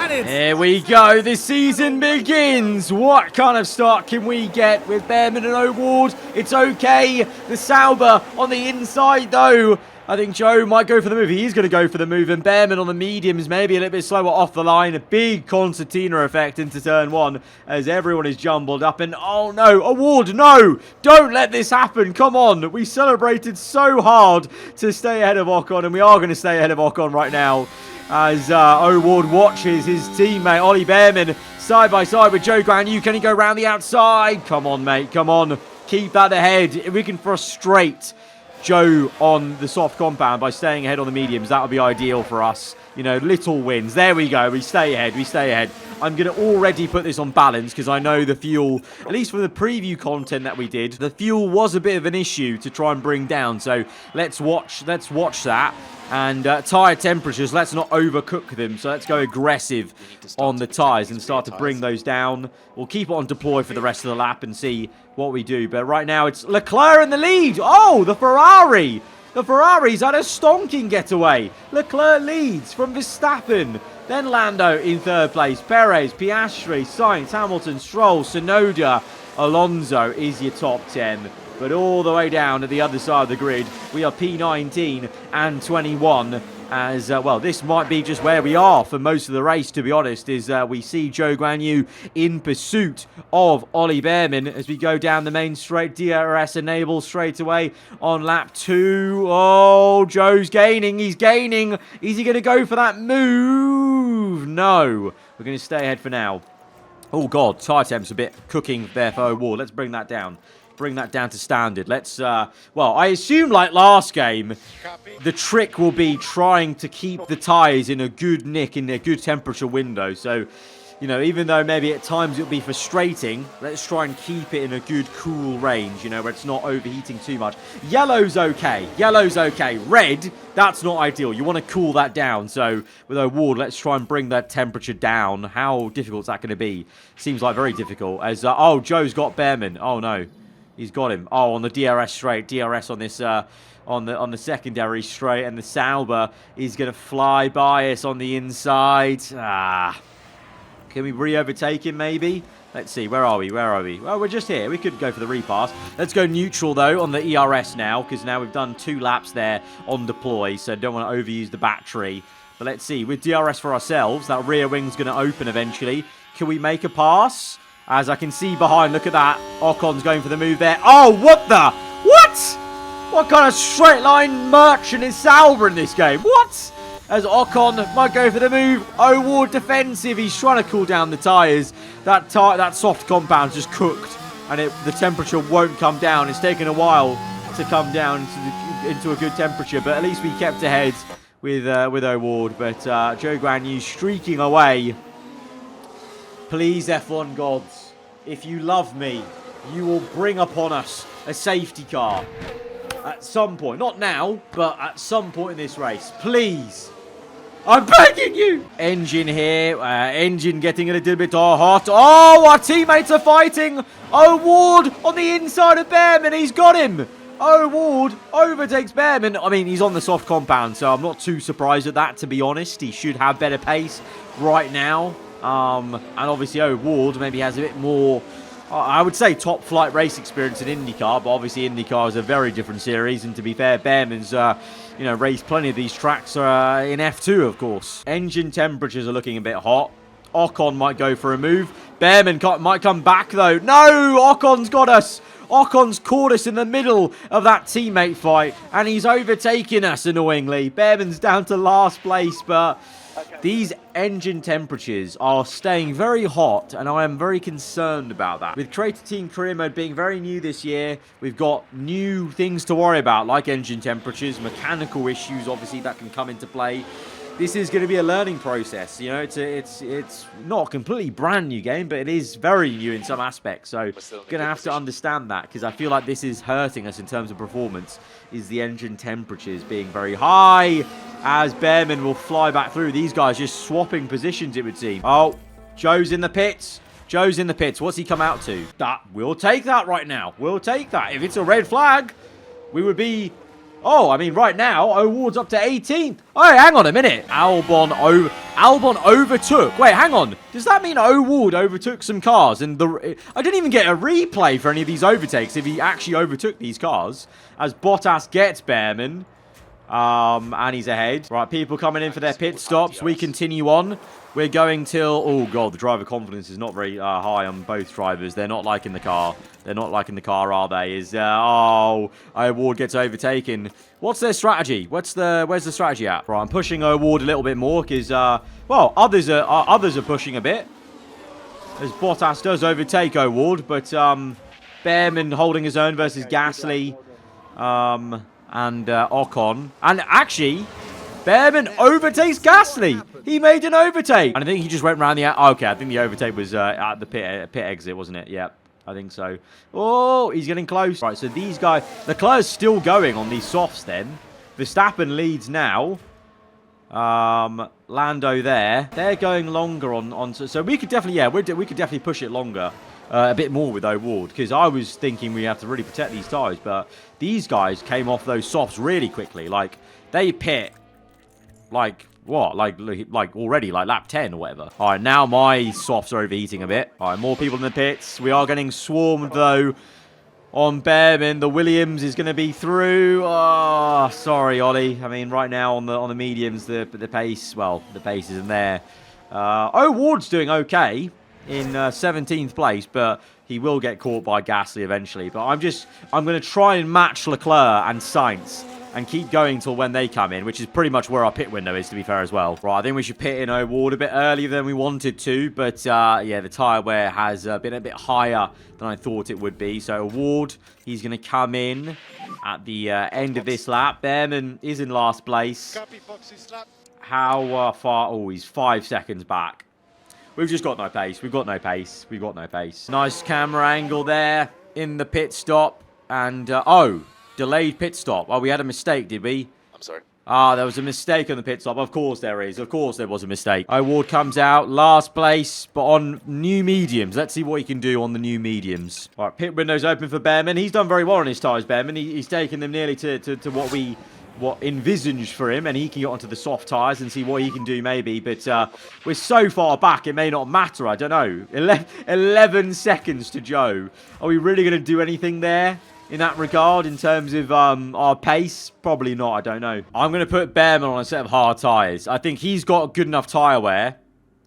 Here we go. The season begins. What kind of start can we get with Bearman and O'Ward? It's okay. The Sauber on the inside, though. I think Joe might go for the move. He's going to go for the move. And Bearman on the mediums, maybe a little bit slower off the line. A big concertina effect into turn one as everyone is jumbled up. And oh no, O'Ward, no! Don't let this happen. Come on. We celebrated so hard to stay ahead of Ocon. And we are going to stay ahead of Ocon right now. As O'Ward watches his teammate Ollie Bearman side by side with Joe Guan Yu. Can he go around the outside? Come on, mate. Come on. Keep that ahead. If we can frustrate Joe on the soft compound by staying ahead on the mediums, that would be ideal for us. You know, little wins. There we go. We stay ahead. We stay ahead. I'm going to already put this on balance because I know the fuel, at least from the preview content that we did, the fuel was a bit of an issue to try and bring down. So let's watch that. And tyre temperatures, let's not overcook them. So let's go aggressive on the tyres and start to bring those down. We'll keep it on deploy for the rest of the lap and see what we do. But right now, it's Leclerc in the lead. Oh, the Ferrari. The Ferrari's had a stonking getaway. Leclerc leads from Verstappen. Then Lando in third place. Perez, Piastri, Sainz, Hamilton, Stroll, Tsunoda, Alonso is your top 10. But all the way down at the other side of the grid, we are P19 and 21. As, well, this might be just where we are for most of the race, to be honest, is we see Joe Guan Yu in pursuit of Ollie Bearman as we go down the main straight. DRS enabled straight away on lap 2. Oh, Joe's gaining. He's gaining. Is he going to go for that move? No. We're going to stay ahead for now. Oh, God. Tyre temp's a bit cooking there for O'Ward. Let's bring that down. Bring that down to standard. Let's, well, I assume like last game, the trick will be trying to keep the tyres in a good nick, in their good temperature window. So, you know, even though maybe at times it'll be frustrating, let's try and keep it in a good cool range, you know, where it's not overheating too much. Yellow's okay. Yellow's okay. Red, that's not ideal. You want to cool that down. So with O'Ward, let's try and bring that temperature down. How difficult is that going to be? Seems like very difficult. As, oh, Joe's got Bearman. Oh, no. He's got him. Oh, on the DRS straight. DRS on this, on the secondary straight. And the Sauber is going to fly by us on the inside. Ah. Can we re-overtake him, maybe? Let's see, where are we? Where are we? Well, we're just here. We could go for the repass. Let's go neutral, though, on the ERS now, because now we've done 2 laps there on deploy, so don't want to overuse the battery. But let's see, with DRS for ourselves, that rear wing's going to open eventually. Can we make a pass? As I can see behind, look at that. Ocon's going for the move there. Oh, what the? What? What kind of straight line merchant is Sauber in this game? What? As Ocon might go for the move. O'Ward defensive. He's trying to cool down the tyres. That soft compound's just cooked. And the temperature won't come down. It's taken a while to come down into a good temperature. But at least we kept ahead with O'Ward. But Joe Guan Yu streaking away. Please, F1 gods, if you love me, you will bring upon us a safety car. At some point. Not now, but at some point in this race. Please. I'm begging you! Engine here. Engine getting a little bit hot. Oh, our teammates are fighting. O'Ward on the inside of Behrman. He's got him. O'Ward overtakes Behrman. I mean, he's on the soft compound, so I'm not too surprised at that, to be honest. He should have better pace right now. And obviously O'Ward maybe has a bit more... I would say top flight race experience in IndyCar, but obviously IndyCar is a very different series. And to be fair, Behrman's, raced plenty of these tracks in F2, of course. Engine temperatures are looking a bit hot. Ocon might go for a move. Behrman might come back, though. No! Ocon's got us! Ocon's caught us in the middle of that teammate fight, and he's overtaken us, annoyingly. Behrman's down to last place, but... these engine temperatures are staying very hot, and I am very concerned about that. With Creator Team Career Mode being very new this year, we've got new things to worry about, like engine temperatures, mechanical issues, obviously, that can come into play. This is going to be a learning process. You know, it's not a completely brand new game, but it is very new in some aspects. So, going to have to understand that, because I feel like this is hurting us in terms of performance, is the engine temperatures being very high, as Behrman will fly back through. These guys just swapping positions, it would seem. Oh, Joe's in the pits. Joe's in the pits. What's he come out to? We'll take that right now. We'll take that. If it's a red flag, we would be... oh, I mean, right now, O'Ward's up to 18th. Oh, hang on a minute. Albon overtook. Wait, hang on. Does that mean O'Ward overtook some cars? And I didn't even get a replay for any of these overtakes if he actually overtook these cars. As Bottas gets Behrman. And he's ahead. Right, people coming in for their pit stops. We continue on. We're going till... oh, God, the driver confidence is not very high on both drivers. They're not liking the car. They're not liking the car, are they? O'Ward gets overtaken. What's their strategy? Where's the strategy at? Right, I'm pushing O'Ward a little bit more because, others are pushing a bit. As Bottas does overtake O'Ward, but Behrman holding his own versus Gasly. And Ocon. And actually, Behrman overtakes Gasly. He made an overtake. And I think he just went around the... okay, I think the overtake was at the pit exit, wasn't it? Yep, I think so. Oh, he's getting close. Right, so these guys... Leclerc's still going on these softs then. Verstappen leads now. Lando there. They're going longer on so we could definitely... yeah, we could definitely push it longer. A bit more with O'Ward, because I was thinking we have to really protect these tyres, but these guys came off those softs really quickly. Like, they pit, like, what? Like already, like lap 10 or whatever. All right, now my softs are overheating a bit. All right, more people in the pits. We are getting swarmed, though, on Behrman. The Williams is going to be through. Oh, sorry, Ollie. I mean, right now on the mediums, the pace, well, the pace isn't there. O'Ward's doing okay in 17th place, but he will get caught by Gasly eventually. But I'm going to try and match Leclerc and Sainz and keep going till when they come in, which is pretty much where our pit window is, to be fair, as well. Right, I think we should pit in O'Ward a bit earlier than we wanted to, but yeah, the tyre wear has been a bit higher than I thought it would be. So O'Ward, he's going to come in at the end of this lap. Behrman is in last place. How far? Oh, he's 5 seconds back. We've just got no pace. We've got no pace. We've got no pace. Nice camera angle there in the pit stop. And, delayed pit stop. Oh, we had a mistake, did we? I'm sorry. There was a mistake on the pit stop. Of course there is. Of course there was a mistake. O'Ward comes out, last place, but on new mediums. Let's see what he can do on the new mediums. All right, pit window's open for Behrman. He's done very well on his tyres, Behrman. He's taken them nearly to what we envisaged for him, and he can get onto the soft tyres and see what he can do maybe. But we're so far back, it may not matter. I don't know. 11 seconds to Joe. Are we really going to do anything there in that regard in terms of our pace? Probably not. I don't know. I'm going to put Bearman on a set of hard tyres. I think he's got good enough tyre wear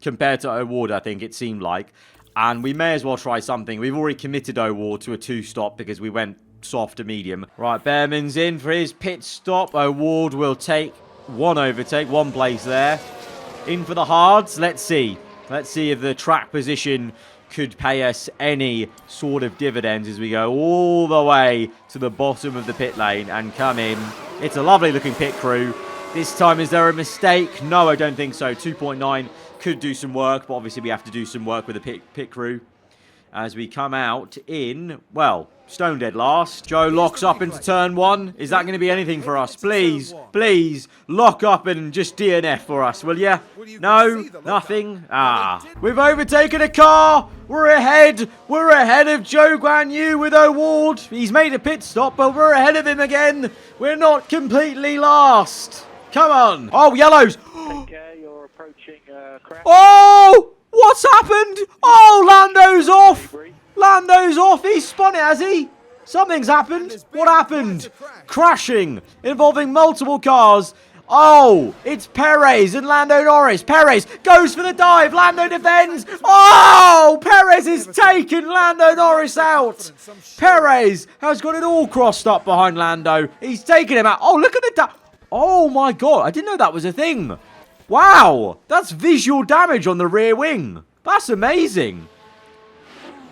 compared to O'Ward, I think it seemed like. And we may as well try something. We've already committed O'Ward to a 2-stop because we went soft to medium. Right, Bearman's in for his pit stop. O'Ward will take one overtake, one place there. In for the hards. Let's see. Let's see if the track position could pay us any sort of dividends as we go all the way to the bottom of the pit lane and come in. It's a lovely looking pit crew. This time, is there a mistake? No, I don't think so. 2.9 could do some work, but obviously we have to do some work with the pit crew as we come out in, well, stone dead last. Joe locks up into turn 1. Is that going to be anything for us? Please, please, lock up and just DNF for us, will ya? No? Nothing? Ah. We've overtaken a car. We're ahead. We're ahead of Joe Guan Yu with O'Ward. He's made a pit stop, but we're ahead of him again. We're not completely last. Come on. Oh, yellows. Take care, you're approaching crash. Oh! What's happened? Oh, Lando's off. Lando's off. He's spun it, has he? Something's happened. What happened? Crashing involving multiple cars. Oh, it's Perez and Lando Norris. Perez goes for the dive. Lando defends. Oh, Perez has taken Lando Norris out. Perez has got it all crossed up behind Lando. He's taken him out. Oh, look at the oh, my God. I didn't know that was a thing. Wow, that's visual damage on the rear wing. That's amazing.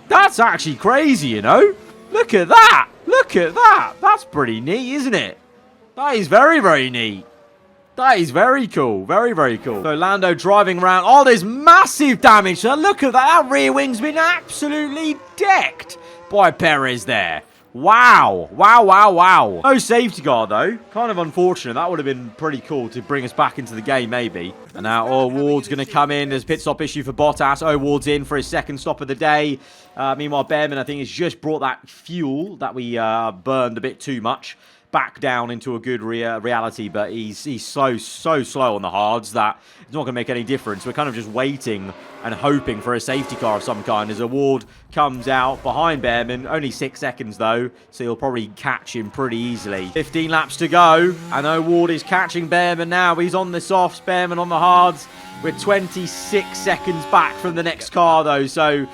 That's actually crazy, you know. Look at that. Look at that. That's pretty neat, isn't it? That is very, very neat. That is very cool. Very, very cool. So Lando driving around. Oh, there's massive damage. So look at that. That rear wing's been absolutely decked by Perez there. Wow. Wow, wow, wow. No safety car, though. Kind of unfortunate. That would have been pretty cool to bring us back into the game, maybe. And now O'Ward's going to come in. There's a pit stop issue for Bottas. O'Ward's in for his second stop of the day. Meanwhile, Bearman, I think, has just brought that fuel that we burned a bit too much back down into a good reality, but he's so slow on the hards that it's not going to make any difference. We're kind of just waiting and hoping for a safety car of some kind as O'Ward comes out behind Bearman. Only 6 seconds, though, so he'll probably catch him pretty easily. 15 laps to go, and O'Ward is catching Bearman now. He's on the softs, Bearman on the hards. We're 26 seconds back from the next car, though, so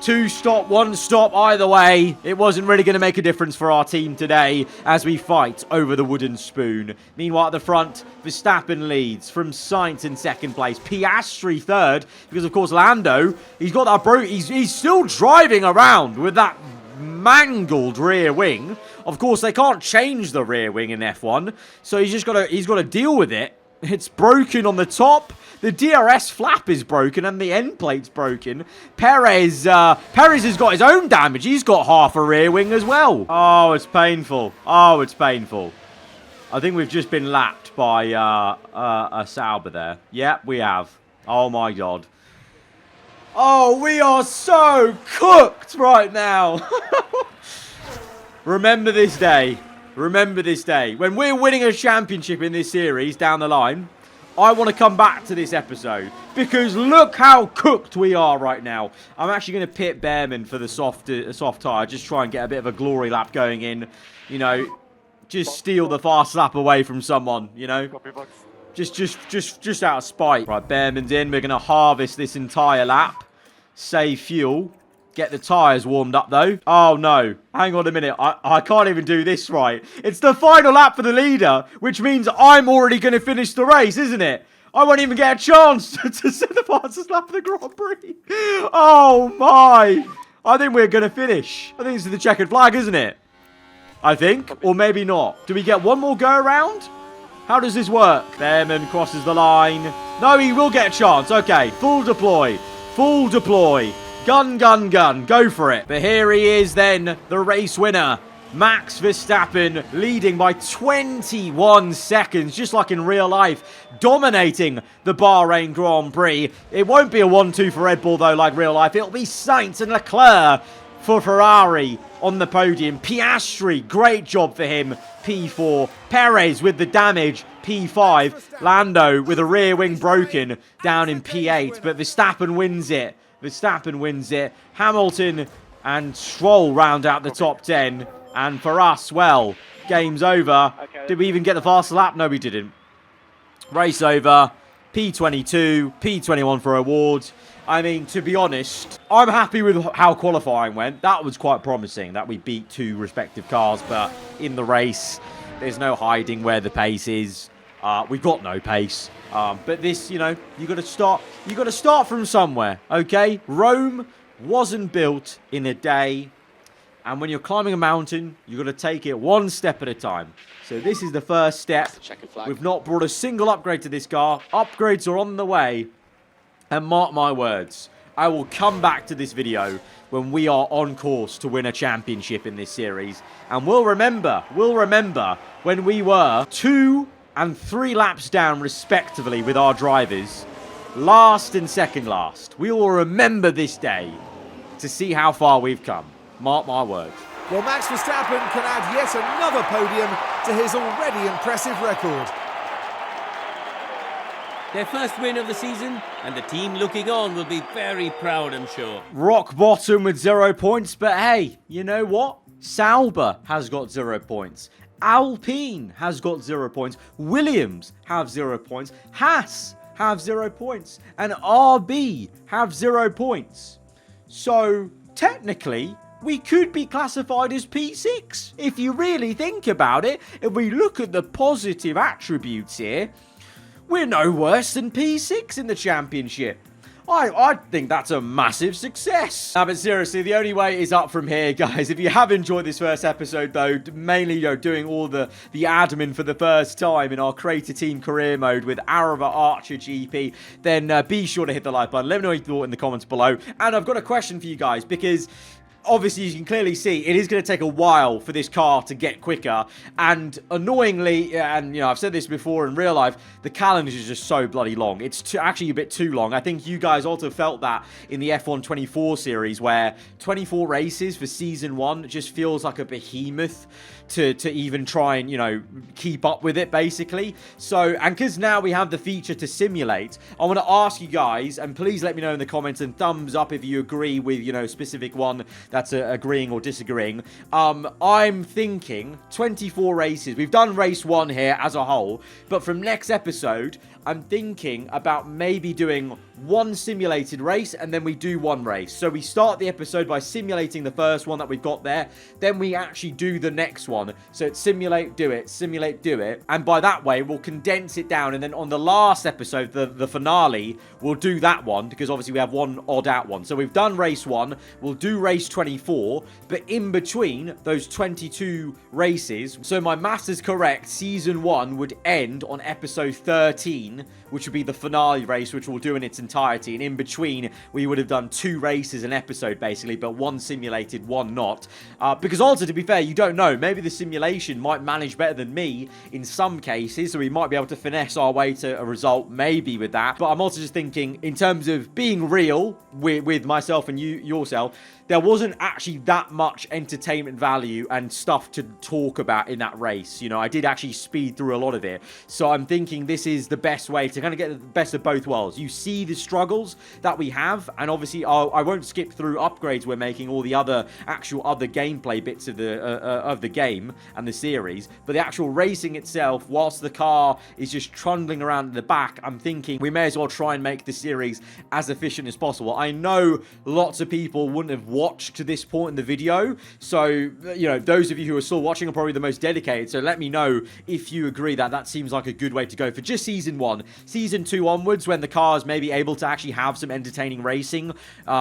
2 stop, 1 stop, either way, it wasn't really going to make a difference for our team today as we fight over the wooden spoon. Meanwhile, at the front, Verstappen leads from Sainz in second place. Piastri third, because of course Lando, he's got that he's still driving around with that mangled rear wing. Of course, they can't change the rear wing in F1, so he's got to deal with it. It's broken on the top. The DRS flap is broken and the end plate's broken. Perez has got his own damage. He's got half a rear wing as well. Oh, it's painful. Oh, it's painful. I think we've just been lapped by a Sauber there. Yep, we have. Oh, my God. Oh, we are so cooked right now. Remember this day. Remember this day. When we're winning a championship in this series down the line, I want to come back to this episode because look how cooked we are right now. I'm actually going to pit Bearman for the soft tyre. Just try and get a bit of a glory lap going in. You know, just steal the fast lap away from someone, you know. Just out of spite. Right, Bearman's in. We're going to harvest this entire lap. Save fuel. Get the tyres warmed up, though. Oh, no. Hang on a minute. I can't even do this right. It's the final lap for the leader, which means I'm already going to finish the race, isn't it? I won't even get a chance to set the fastest lap of the Grand Prix. Oh, my. I think we're going to finish. I think this is the checkered flag, isn't it? I think. Or maybe not. Do we get one more go around? How does this work? Bearman crosses the line. No, he will get a chance. Okay. Full deploy. Full deploy. Gun, gun, gun. Go for it. But here he is then, the race winner. Max Verstappen leading by 21 seconds, just like in real life, dominating the Bahrain Grand Prix. It won't be a 1-2 for Red Bull, though, like real life. It'll be Sainz and Leclerc for Ferrari on the podium. Piastri, great job for him, P4. Perez with the damage, P5. Lando with a rear wing broken down in P8. But Verstappen wins it. Verstappen wins it. Hamilton and Stroll round out the top 10. And for us, well, game's over. Did we even get the fast lap? No, we didn't. Race over. P22, P21 for awards. I mean, to be honest, I'm happy with how qualifying went. That was quite promising that we beat 2 respective cars, but in the race, there's no hiding where the pace is. We've got no pace. But this, you know, you got to start from somewhere, okay? Rome wasn't built in a day. And when you're climbing a mountain, you've got to take it one step at a time. So this is the first step. We've not brought a single upgrade to this car. Upgrades are on the way. And mark my words, I will come back to this video when we are on course to win a championship in this series. And we'll remember when we were 2 and 3 laps down respectively with our drivers. Last and second last. We will remember this day to see how far we've come. Mark my words. Well, Max Verstappen can add yet another podium to his already impressive record. Their first win of the season, and the team looking on will be very proud, I'm sure. Rock bottom with 0 points, but hey, you know what? Sauber has got 0 points. Alpine has got 0 points. Williams have 0 points. Haas have 0 points. And RB have 0 points. So, technically, we could be classified as P6. If you really think about it, if we look at the positive attributes here, we're no worse than P6 in the championship. I think that's a massive success. But seriously, the only way is up from here, guys. If you have enjoyed this first episode, though, mainly, you know, doing all the admin for the first time in our Creator Team career mode with Aarava Archer GP, then be sure to hit the like button. Let me know what you thought in the comments below. And I've got a question for you guys, because obviously, you can clearly see it is going to take a while for this car to get quicker. And annoyingly, and you know, I've said this before in real life, the calendar is just so bloody long. It's actually a bit too long. I think you guys also felt that in the F1 24 series, where 24 races for season 1 just feels like a behemoth to even try and, you know, keep up with it, basically. So, and because now we have the feature to simulate, I want to ask you guys, and please let me know in the comments, and thumbs up if you agree with, you know, specific one that's agreeing or disagreeing. I'm thinking 24 races. We've done race 1 here as a whole, but from next episode, I'm thinking about maybe doing 1 simulated race, and then we do 1 race. So we start the episode by simulating the first one that we've got there, then we actually do the next one. So it's simulate, do it, simulate, do it. And by that way, we'll condense it down. And then on the last episode, the finale, we'll do that one, because obviously we have 1 odd out one. So we've done race 1, we'll do race 24, but in between those 22 races, so my maths is correct, season 1 would end on episode 13, which would be the finale race, which we'll do in its entirety. And in between, we would have done 2 races an episode, basically, but 1 simulated, 1 not. Because also, to be fair, you don't know. Maybe the simulation might manage better than me in some cases, so we might be able to finesse our way to a result, maybe, with that. But I'm also just thinking, in terms of being real with myself and yourself, there wasn't actually that much entertainment value and stuff to talk about in that race. You know, I did actually speed through a lot of it. So I'm thinking this is the best way to kind of get the best of both worlds. You see the struggles that we have, and obviously I won't skip through upgrades we're making, all the other gameplay bits of the game and the series. But the actual racing itself, whilst the car is just trundling around in the back, I'm thinking we may as well try and make the series as efficient as possible. I know lots of people wouldn't have watched to this point in the video, so you know, those of you who are still watching are probably the most dedicated, so let me know if you agree that that seems like a good way to go for just season 1. Season 2 onwards, when the cars may be able to actually have some entertaining racing,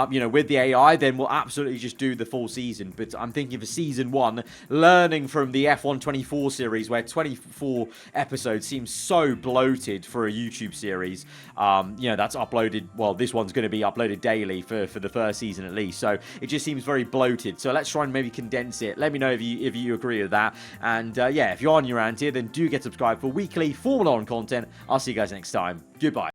you know, with the AI, then we'll absolutely just do the full season. But I'm thinking for season 1, learning from the F1 24 series, where 24 episodes seems so bloated for a YouTube series, you know, that's uploaded, well, this one's going to be uploaded daily for the first season at least, so it just seems very bloated. So let's try and maybe condense it. Let me know if you agree with that. And yeah, if you're on your around here, then do get subscribed for weekly Formula 1 content. I'll see you guys next time. Goodbye.